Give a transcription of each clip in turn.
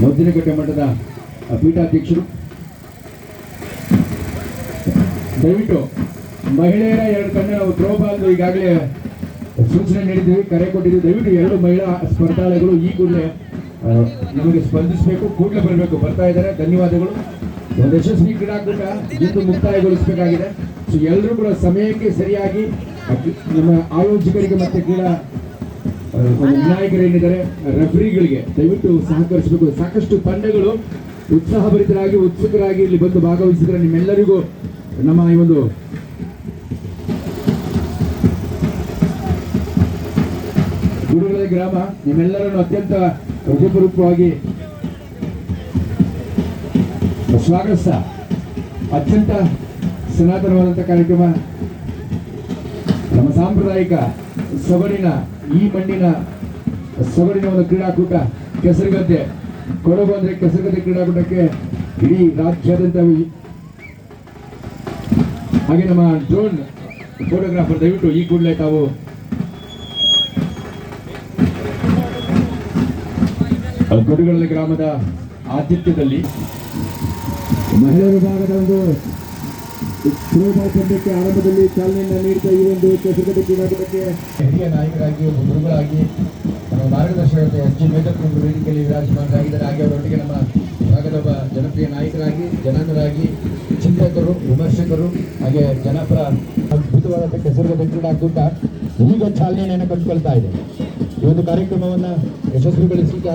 ಮೋದಿನಕಟ್ಟೆ ಮಠದ ಪೀಠಾಧ್ಯಕ್ಷರು, ದಯವಿಟ್ಟು ಮಹಿಳೆಯರ 2 ತಂಡ ನಾವು ಥ್ರೋಬಾಲ್ ಈಗಾಗಲೇ ಸೂಚನೆ ನೀಡಿದ್ದೀವಿ, ಕರೆ ಕೊಟ್ಟಿದ್ದೀವಿ. ದಯವಿಟ್ಟು 2 ಮಹಿಳಾ ಸ್ಪರ್ಧಾಳುಗಳು ಈ ಕೂಡಲೇ ನಮಗೆ ಸ್ಪಂದಿಸಬೇಕು, ಕೂಡಲೇ ಬರಬೇಕು. ಬರ್ತಾ ಇದ್ದಾರೆ, ಧನ್ಯವಾದಗಳು. ಒಂದು ಯಶಸ್ವಿ ಕ್ರೀಡಾಕೂಟ ಇಂದು ಮುಕ್ತಾಯಗೊಳಿಸಬೇಕಾಗಿದೆ. ಸೊ ಎಲ್ಲರೂ ಕೂಡ ಸಮಯಕ್ಕೆ ಸರಿಯಾಗಿ ನಮ್ಮ ಆಯೋಜಕರಿಗೆ ಮತ್ತು ಕ್ರೀಡಾ ವಿನಾಯಕರೇನಿದ್ದಾರೆ ರೆಫ್ರಿಗಳಿಗೆ ದಯವಿಟ್ಟು ಸಹಕರಿಸಬೇಕು. ಸಾಕಷ್ಟು ತಂಡಗಳು ಉತ್ಸಾಹಭರಿತರಾಗಿ ಉತ್ಸುಕರಾಗಿ ಇಲ್ಲಿ ಬಂದು ಭಾಗವಹಿಸಿದರೆ ನಿಮ್ಮೆಲ್ಲರಿಗೂ ನಮ್ಮ ಈ ಒಂದು ಗುರುಗಳ ಗ್ರಾಮ ನಿಮ್ಮೆಲ್ಲರನ್ನು ಅತ್ಯಂತ ಹೃದಯಪೂರ್ವಕವಾಗಿ ಸ್ವಾಗತಿಸ್ತಾ ಅತ್ಯಂತ ಸನಾತನವಾದಂಥ ಕಾರ್ಯಕ್ರಮ ನಮ್ಮ ಸಾಂಪ್ರದಾಯಿಕ ಸೊಗಡಿನ ಈ ಮಣ್ಣಿನ ಸೊಗಡಿನ ಒಂದು ಕ್ರೀಡಾಕೂಟ ಕೆಸರುಗದ್ದೆ ಕೊಡಗು ಅಂದರೆ ಕೆಸರುಗದ್ದೆ ಕ್ರೀಡಾಕೂಟಕ್ಕೆ ಇಡೀ ರಾಜ್ಯಾದ್ಯಂತ ಹಾಗೆ ನಮ್ಮ ಡ್ರೋನ್ ಫೋಟೋಗ್ರಾಫರ್ ದಯವಿಟ್ಟು ಈ ಕೂಡಲೇ ತಾವು ಕೊಡಗು ಗ್ರಾಮದ ಆತಿಥ್ಯದಲ್ಲಿ ಮಹಿಳಾ ವಿಭಾಗದ ಒಂದು ಥ್ರೋಬಾಲ್ ಪಂದ್ಯಕ್ಕೆ ಆರಂಭದಲ್ಲಿ ಚಾಲನೆಯನ್ನು ನೀಡಿದ ಈ ಒಂದು ಕೆಸರುಗದ್ದೆ ಕ್ರೀಡಾಕೂಟಕ್ಕೆ ಹಿರಿಯ ನಾಯಕರಾಗಿ ಗುರುಗಳಾಗಿ ನಮ್ಮ ಮಾರ್ಗದರ್ಶಕತೆ ಎಚ್ ಜಿ ಮೇಧಕರು ವೇದಿಕೆಯಲ್ಲಿ ವಿರಾಜಮಾನರಾಗಿದ್ದಾರೆ. ಹಾಗೆ ಅವರೊಟ್ಟಿಗೆ ನಮ್ಮ ಭಾಗದ ಒಬ್ಬ ಜನಪ್ರಿಯ ನಾಯಕರಾಗಿ ಜನಾಂಗರಾಗಿ ಚಿಂತಕರು ವಿಮರ್ಶಕರು ಹಾಗೆ ಜನಪರ ಅದ್ಭುತವಾದ ಕೆಸರುಗದ್ದೆ ಕ್ರೀಡಾಕೂಟ ಈಗ ಚಾಲನೆಯನ್ನು ಕಂಡುಕೊಳ್ತಾ ಇದೆ. ಈ ಒಂದು ಕಾರ್ಯಕ್ರಮವನ್ನು ಯಶಸ್ವಿಗೊಳಿಸಲಿಕ್ಕೆ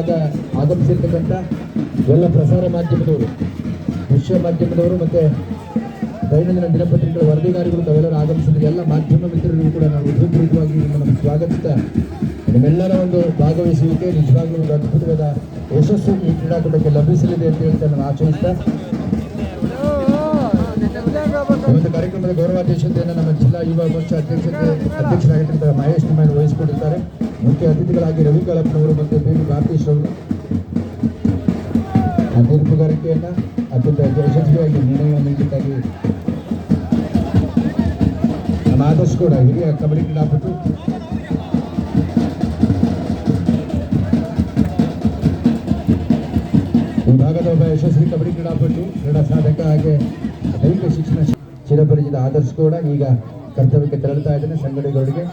ಆಗಮಿಸಿರ್ತಕ್ಕಂಥ ಎಲ್ಲ ಪ್ರಸಾರ ಮಾಧ್ಯಮದವರು, ದೃಶ್ಯ ಮಾಧ್ಯಮದವರು ಮತ್ತು ದೈನಂದಿನ ದಿನಪತ್ರಿಕೆಗಳ ವರದಿಗಾರಿಗಳು ತಾವೆಲ್ಲರೂ ಆಗಮಿಸಿದ ಎಲ್ಲ ಮಾಧ್ಯಮ ಮಿತ್ರರಿಗೂ ಕೂಡ ನಾವು ಹೃದಯಪೂರ್ವಕವಾಗಿ ನಿಮ್ಮನ್ನು ಸ್ವಾಗತಿಸ್ತಾ ನಿಮ್ಮೆಲ್ಲರ ಒಂದು ಭಾಗವಹಿಸುವಿಕೆ ನಿಜವಾಗ್ಲೂ ಒಂದು ಅದ್ಭುತವಾದ ಯಶಸ್ಸು ಈ ಕ್ರೀಡಾಕೂಟಕ್ಕೆ ಲಭಿಸಲಿದೆ ಅಂತ ಹೇಳ್ತಾ ನಾವು ಆಚರಿಸ್ತಾ ಒಂದು ಕಾರ್ಯಕ್ರಮದ ಗೌರವಾಧ್ಯಕ್ಷತೆಯನ್ನು ನಮ್ಮ ಜಿಲ್ಲಾ ಯುವ ಮೋರ್ಚಾ ಅಧ್ಯಕ್ಷರಾಗಿರ್ತಕ್ಕಂಥ ಮಹೇಶ್ ನಿಮ್ಮನ್ನು ವಹಿಸಿಕೊಂಡಿದ್ದಾರೆ. ಮುಖ್ಯ ಅತಿಥಿಗಳಾಗಿ ರವಿ ಕಾಳಪ್ಪನವರು ಮತ್ತು ಬೇಬಿ ಭಾರತೀಶ್ ಅವರು ಆ ತೀರ್ಪುಗಾರಿಕೆಯನ್ನು ಅತ್ಯಂತ ಯಶಸ್ವಿಯಾಗಿ ನಿರ್ಣಯವನ್ನು ನೀಡಲಿಕ್ಕಾಗಿ ನಮ್ಮ ಆದರ್ಶ್ ಕೂಡ ಹಿರಿಯ ಕಬಡ್ಡಿ ಕ್ರೀಡಾಪಟು ಈ ಭಾಗದ ಒಬ್ಬ ಯಶಸ್ವಿ ಕಬಡ್ಡಿ ಕ್ರೀಡಾಪಟು ಕ್ರೀಡಾ ಸಾಧಕ ಹಾಗೆ ದೈಹಿಕ ಶಿಕ್ಷಣ ಚಿರಪರಿಚಿತ ಆದರ್ಶ್ ಕೂಡ ಈಗ ಕರ್ತವ್ಯಕ್ಕೆ ತೆರಳುತ್ತಾ ಇದ್ದೇನೆ. ಸಂಘಟಕರಿಗೆ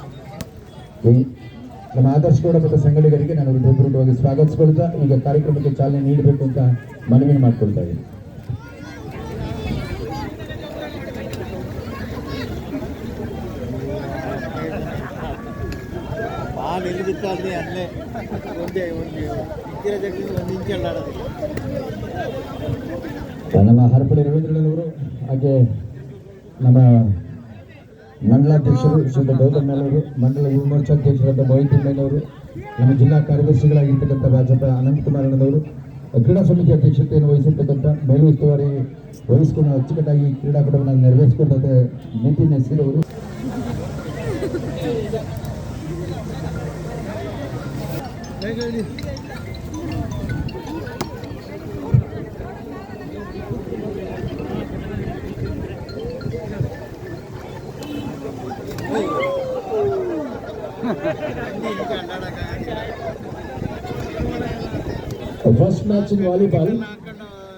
ನಮ್ಮ ಆದರ್ಶ್ ಕೂಡ ಮತ್ತು ಸಂಘಟಕರಿಗೆ ನಾನು ಹೃದಯಪೂರ್ವಕವಾಗಿ ಸ್ವಾಗತಿಸ್ಕೊಳ್ತಾ ಈಗ ಕಾರ್ಯಕ್ರಮಕ್ಕೆ ಚಾಲನೆ ನೀಡಬೇಕು ಅಂತ ಮನವಿ ಮಾಡಿಕೊಳ್ತಾ ಇದ್ದೀನಿ. ನಮ್ಮ ಹರಪಳ್ಳಿ ರವೀಂದ್ರನವರು ಹಾಗೆ ನಮ್ಮ ಮಂಡಲಾಧ್ಯಕ್ಷರು ಶ್ರೀ ಗೌತಮ್ ಮೇಲವರು, ಮಂಡಲ ಯುವ ಮೋರ್ಚಾಧ್ಯಕ್ಷರಾದ ಮೊಹಿದ್ದೀನ್ನವರು, ನಮ್ಮ ಜಿಲ್ಲಾ ಕಾರ್ಯದರ್ಶಿಗಳಾಗಿರ್ತಕ್ಕಂಥ ರಾಜಪ್ಪ ಅನಂತಕುಮಾರಣ್ಣನವರು, ಕ್ರೀಡಾ ಸಮಿತಿ ಅಧ್ಯಕ್ಷತೆಯನ್ನು ವಹಿಸಿರ್ತಕ್ಕಂಥ ಮೇಲು ಉಸ್ತುವಾರಿ ವಹಿಸಿಕೊಂಡು ಅಚ್ಚುಕಟ್ಟಾಗಿ ಕ್ರೀಡಾಕೂಟವನ್ನು ನೆರವೇರಿಸಿಕೊಂಡಂತೆ ನಿತಿನ್ ಹೆಸರವರು, ಫಸ್ಟ್ ಮ್ಯಾಚ್ ಇನ್ ವಾಲಿಬಾಲ್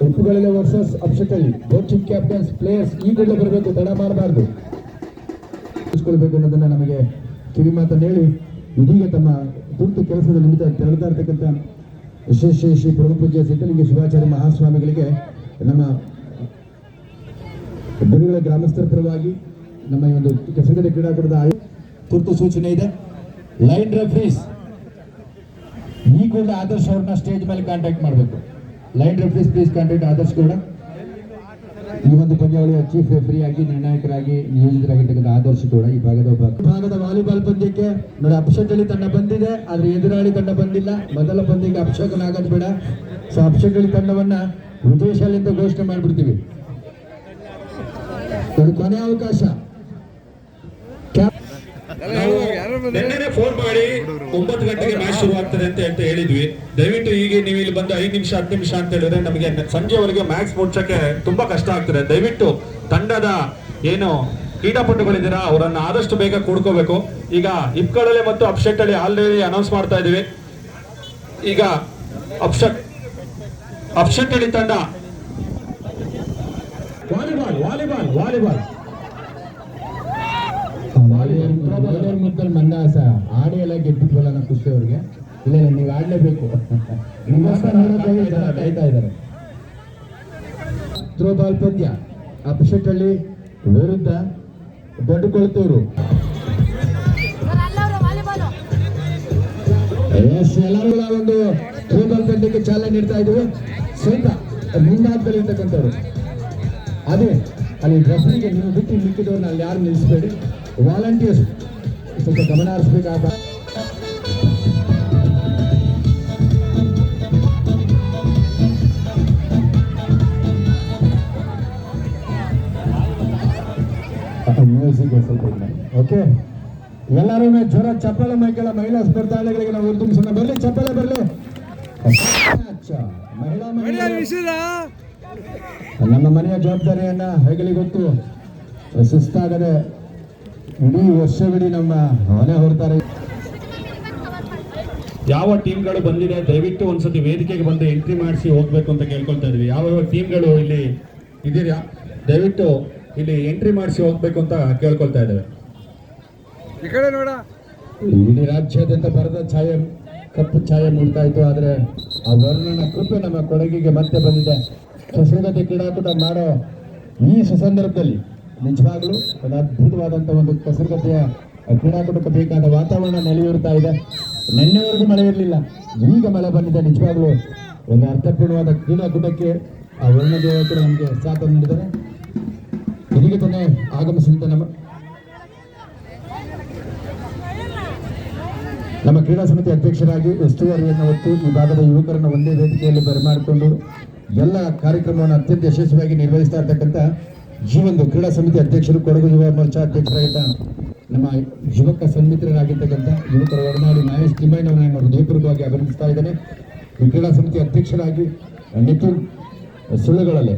ಉಪ್ಪುಗಳೆಲ್ಲ ವರ್ಸಸ್ ಅಪ್ಸೆಟಲ್ಲಿ ಬೋತ್ ಟೀಮ್ ಕ್ಯಾಪ್ಟನ್ಸ್ ಪ್ಲೇಯರ್ಸ್ ಈ ಕೂಡಲೇ ಬರಬೇಕು, ತಡ ಮಾಡಬಾರ್ದು, ತಿಳಿಸ್ಕೊಳ್ಬೇಕು ಅನ್ನೋದನ್ನ ನಮಗೆ ಕಿವಿ ಮಾತನ್ನು ಹೇಳಿ ಇದೀಗ ತಮ್ಮ ತುರ್ತು ಕೆಲಸದ ನಿಮಿತ್ತ ತೆರಳುತ್ತಾ ಇರ್ತಕ್ಕಂಥ ಶ್ರೀ ಪರಮಪೂಜ್ಯ ಸಿದ್ಧಲಿಂಗ ಶಿವಾಚಾರ್ಯ ಮಹಾಸ್ವಾಮಿಗಳಿಗೆ ನಮ್ಮ ಗುರುಗಳ ಗ್ರಾಮಸ್ಥರ ಪರವಾಗಿ ನಮ್ಮ ಈ ಒಂದು ಕೆಸರುಗದ್ದೆ ಕ್ರೀಡಾಕೂಟದ ತುರ್ತು ಸೂಚನೆ ಇದೆ. ಲೈನ್ ರೆಫ್ರೀಸ್ ಈ ಕೂಡ ಆದರ್ಶ್ ಅವ್ರನ್ನ ಸ್ಟೇಜ್ ಮೇಲೆ ಕಾಂಟ್ಯಾಕ್ಟ್ ಮಾಡಬೇಕು. ಲೈನ್ ರೆಫ್ರೀಸ್ ಪ್ಲೀಸ್ ಕಾಂಟ್ಯಾಕ್ಟ್ ಆದರ್ಶ್ ಕೂಡ. ಈ ಒಂದು ಪಂದ್ಯಾವಳಿಯ ಚೀಫ್ ರೆಫ್ರಿ ಆಗಿ ನಿರ್ಣಾಯಕರಾಗಿ ನಿಯೋಜಿತರಾಗಿರ್ತಕ್ಕಂಥ ಆದರ್ಶ್ ಕೂಡ ಈ ಭಾಗದ ವಾಲಿಬಾಲ್ ಪಂದ್ಯಕ್ಕೆ ನೋಡಿ ಅಪ್ಸೆಟಳಿ ತಂಡ ಬಂದಿದೆ, ಆದ್ರೆ ಎದುರಾಳಿ ತಂಡ ಬಂದಿಲ್ಲ. ಮೊದಲ ಪಂದ್ಯಕ್ಕೆ ಅಪ್ಸಕನ್ ಆಗೋದು ಬೇಡ. ಸೊ ಅಪ್ಸೆಟಳಿ ತಂಡವನ್ನ ವಿಜಯಶಾಲಿ ಅಂತ ಘೋಷಣೆ ಮಾಡ್ಬಿಡ್ತೀವಿ. ಕೊನೆ ಅವಕಾಶ ಫೋನ್ ಮಾಡಿ 9 ಗಂಟೆಗೆ ಮ್ಯಾಚ್ ಶುರು ಆಗ್ತದೆ ಅಂತ ಹೇಳಿದ್ವಿ. ದಯವಿಟ್ಟು ಈಗ ನೀವು ಇಲ್ಲಿ ಬಂದು 5 ನಿಮಿಷ 10 ನಿಮಿಷ ಅಂತ ಹೇಳಿದ್ರೆ ನಮಗೆ ಸಂಜೆವರೆಗೆ ಮ್ಯಾಚ್ ಮುಚ್ಚಕ್ಕೆ ತುಂಬಾ ಕಷ್ಟ ಆಗ್ತದೆ. ದಯವಿಟ್ಟು ತಂಡದ ಏನು ಕ್ರೀಡಾಪಟುಗಳಿದ್ದೀರಾ ಅವರನ್ನ ಆದಷ್ಟು ಬೇಗ ಕೂಡ್ಕೋಬೇಕು. ಈಗ ಇಪ್ಕಳಲೆ ಮತ್ತು ಅಪ್ಸೆಟ್ ಅಲ್ಲಿ ಆಲ್ರೆಡಿ ಅನೌನ್ಸ್ ಮಾಡ್ತಾ ಇದೀವಿ. ಈಗ ಅಪ್ಶೆಟ್ಟಳ್ಳಿ ತಂಡ ವಾಲಿಬಾಲ್ ವಾಲಿಬಾಲ್ ವಾಲಿಬಾಲ್ ಮುದ್ದಲ್ ಮಂದಾಸ ಆಡಿ ಎಲ್ಲ ಗೆದ್ದಿದ್ವಲ್ಲ ನಾವು ಖುಷಿ ಅವ್ರಿಗೆ. ಇಲ್ಲ ನೀವು ಆಡ್ಲೇಬೇಕು. ಕಾಯ್ತಾ ಇದ್ದಾರೆ. ಥ್ರೋಬಾಲ್ ಪಂದ್ಯ ಅಪ್ಶೆಟ್ಟಳ್ಳಿ ವಿರುದ್ಧ ದೊಡ್ಡ ಕೊಳತೂರು. ಎಲ್ಲರೂ ಒಂದು ಥ್ರೋಬಾಲ್ ಪಂದ್ಯಕ್ಕೆ ಚಾಲನೆ ನೀಡ್ತಾ ಇದ್ದೀವಿ. ಸ್ವಲ್ಪ ಮುಂದಾದಲ್ಲಿ ಇರ್ತಕ್ಕಂಥವ್ರು ಅದೇ ಅಲ್ಲಿ ರೆಫರಿಗೆ ನೀವು ಬಿಟ್ಟು ಮಿಕ್ಕಿದವ್ರನ್ನ ಅಲ್ಲಿ ಯಾರು ನಿಲ್ಲಿಸಬೇಡಿ. ವಾಲಂಟಿಯರ್ಸ್ ಸ್ವಲ್ಪ ಗಮನ ಹರಿಸ್ಬೇಕಾಗ. ಮ್ಯೂಸಿಕ್ ಸ್ವಲ್ಪ ಓಕೆ. ಎಲ್ಲರೂ ಜ್ವರ ಚಪ್ಪಲ ಮೈಕೆಲ್ಲ ಮಹಿಳಾ ಸ್ಪರ್ಧಾಳಿಗಳಿಗೆ ನಾವು ಉರ್ದುಂಬಿಸೋಣ. ಬರಲಿ ಚಪ್ಪಲ ಬರಲಿ. ಮಹಿಳಾ ನಮ್ಮ ಮನೆಯ ಜವಾಬ್ದಾರಿಯನ್ನ ಹೇಗಲಿ ಗೊತ್ತು. ಸುಸ್ತಾಗದೆ ಇಡೀ ವರ್ಷವಿಡೀ ನಮ್ಮ ಮನೆ ಹೊರತಾರೆ. ಯಾವ ಟೀಮ್ಗಳು ಬಂದಿದೆ ದಯವಿಟ್ಟು ಒಂದ್ಸತಿ ವೇದಿಕೆಗೆ ಬಂದು ಎಂಟ್ರಿ ಮಾಡಿಸಿ ಹೋಗ್ಬೇಕು ಅಂತ ಕೇಳ್ಕೊಳ್ತಾ ಇದ್ವಿ. ಯಾವ ಟೀಮ್ಗಳು ಇಲ್ಲಿ ಇದೀರಾ ದಯವಿಟ್ಟು ಇಲ್ಲಿ ಎಂಟ್ರಿ ಮಾಡಿಸಿ ಹೋಗ್ಬೇಕು ಅಂತ ಕೇಳ್ಕೊಳ್ತಾ ಇದ್ದೇವೆ. ಈ ಕಡೆ ನೋಡ. ಇಡೀ ರಾಜ್ಯಾದ್ಯಂತ ಬರದ ಛಾಯೆ ಕಪ್ಪು ಛಾಯೆ ಮೂಡ್ತಾ ಇತ್ತು. ಆದರೆ ಆ ವರ್ಣನ ಕೃಪೆ ನಮ್ಮ ಕೊಡಗಿಗೆ ಮತ್ತೆ ಬಂದಿದೆ. ಸುಸಂಗತಿ ಕ್ರೀಡಾಕೂಟ ಮಾಡೋ ಈ ಸುಸಂದರ್ಭದಲ್ಲಿ ನಿಜವಾಗ್ಲೂ ಒಂದು ಅದ್ಭುತವಾದಂಥ ಒಂದು ಕಸರಗತಿಯ ಕ್ರೀಡಾಕೂಟಕ್ಕೆ ಬೇಕಾದ ವಾತಾವರಣ ನೆಲೆಯೂರ್ತಾ ಇದೆ. ನಿನ್ನೆವರೆಗೂ ಮಳೆ ಇರಲಿಲ್ಲ, ಈಗ ಮಳೆ ಬಂದಿದೆ. ನಿಜವಾಗ್ಲೂ ಒಂದು ಅರ್ಥಪೂರ್ಣವಾದ ಕ್ರೀಡಾಕೂಟಕ್ಕೆ ಆ ವರ್ಣದೇವ ಕೂಡ ನಮಗೆ ಸಾಥ ನೀಡಿದ್ದಾರೆ. ಇದೀಗ ತಾನೇ ಆಗಮಿಸಿದ ನಮ್ಮ ಕ್ರೀಡಾ ಸಮಿತಿ ಅಧ್ಯಕ್ಷರಾಗಿ ಉಸ್ತುವಾರಿಯನ್ನು ಹೊತ್ತು ಈ ಭಾಗದ ಯುವಕರನ್ನು ಒಂದೇ ವೇದಿಕೆಯಲ್ಲಿ ಬರಮಾಡಿಕೊಂಡು ಎಲ್ಲ ಕಾರ್ಯಕ್ರಮವನ್ನು ಅತ್ಯಂತ ಯಶಸ್ವಿಯಾಗಿ ನಿರ್ವಹಿಸ್ತಾ ಇರ್ತಕ್ಕಂಥ ಜೀವೊಂದು ಕ್ರೀಡಾ ಸಮಿತಿ ಅಧ್ಯಕ್ಷರು, ಕೊಡಗು ಯುವ ಮೋರ್ಚಾ ಅಧ್ಯಕ್ಷರಾಗಿದ್ದ ನಮ್ಮ ಯುವಕ ಸನ್ಮಿತ್ರರಾಗಿರ್ತಕ್ಕಂಥ ಯುವಕರ ಒಡನಾಡಿ ಮಹೇಶ್ ತಿಮ್ಮಯ್ಯನವರನ್ನು ಹೃದಯಪೂರ್ವಕವಾಗಿ ಅಭಿನಂದಿಸ್ತಾ ಇದ್ದೇನೆ. ಈ ಕ್ರೀಡಾ ಸಮಿತಿ ಅಧ್ಯಕ್ಷರಾಗಿ ನಿತಿನ್ ಸುಳ್ಳುಗಳಲ್ಲಿ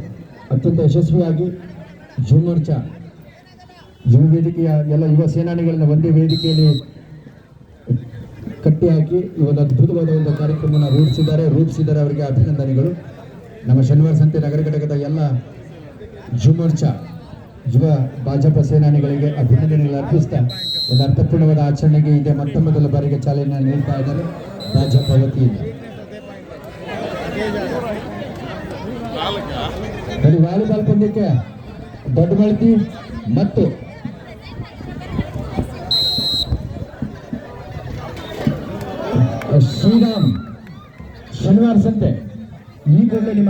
ಅತ್ಯಂತ ಯಶಸ್ವಿಯಾಗಿ ಯುವ ಮೋರ್ಚಾ ಯುವ ವೇದಿಕೆಯ ಎಲ್ಲ ಯುವ ಸೇನಾನಿಗಳನ್ನ ಒಂದೇ ವೇದಿಕೆಯಲ್ಲಿ ಕಟ್ಟಿ ಹಾಕಿ ಈ ಒಂದು ಅದ್ಭುತವಾದ ಒಂದು ಕಾರ್ಯಕ್ರಮವನ್ನು ರೂಪಿಸಿದ್ದಾರೆ. ಅವರಿಗೆ ಅಭಿನಂದನೆಗಳು. ನಮ್ಮ ಶನಿವಾರ ಸಂತೆ ನಗರ ಘಟಕದ ಎಲ್ಲ ಯುವ ಮೋರ್ಚಾ ಯುವ ಭಾಜಪ ಸೇನಾನಿಗಳಿಗೆ ಅಭಿನಂದನೆಗಳು ಅರ್ಪಿಸ್ತಾ ಒಂದು ಅರ್ಥಪೂರ್ಣವಾದ ಆಚರಣೆಗೆ ಇದೆ ಮೊದಲ ಬಾರಿಗೆ ಚಾಲನೆ ನೀಡ್ತಾ ಇದ್ದಾರೆ ಭಾಜಪ ವತಿಯಿಂದ. ವಾಲಿಬಾಲ್ ಪಂದ್ಯಕ್ಕೆ ದೊಡ್ಡಬಳ್ತಿ ಮತ್ತು ಶ್ರೀರಾಮ್ ಶನಿವಾರ ಸಂತೆ ಈ ಕೂಡಲೇ ನಿಮ್ಮ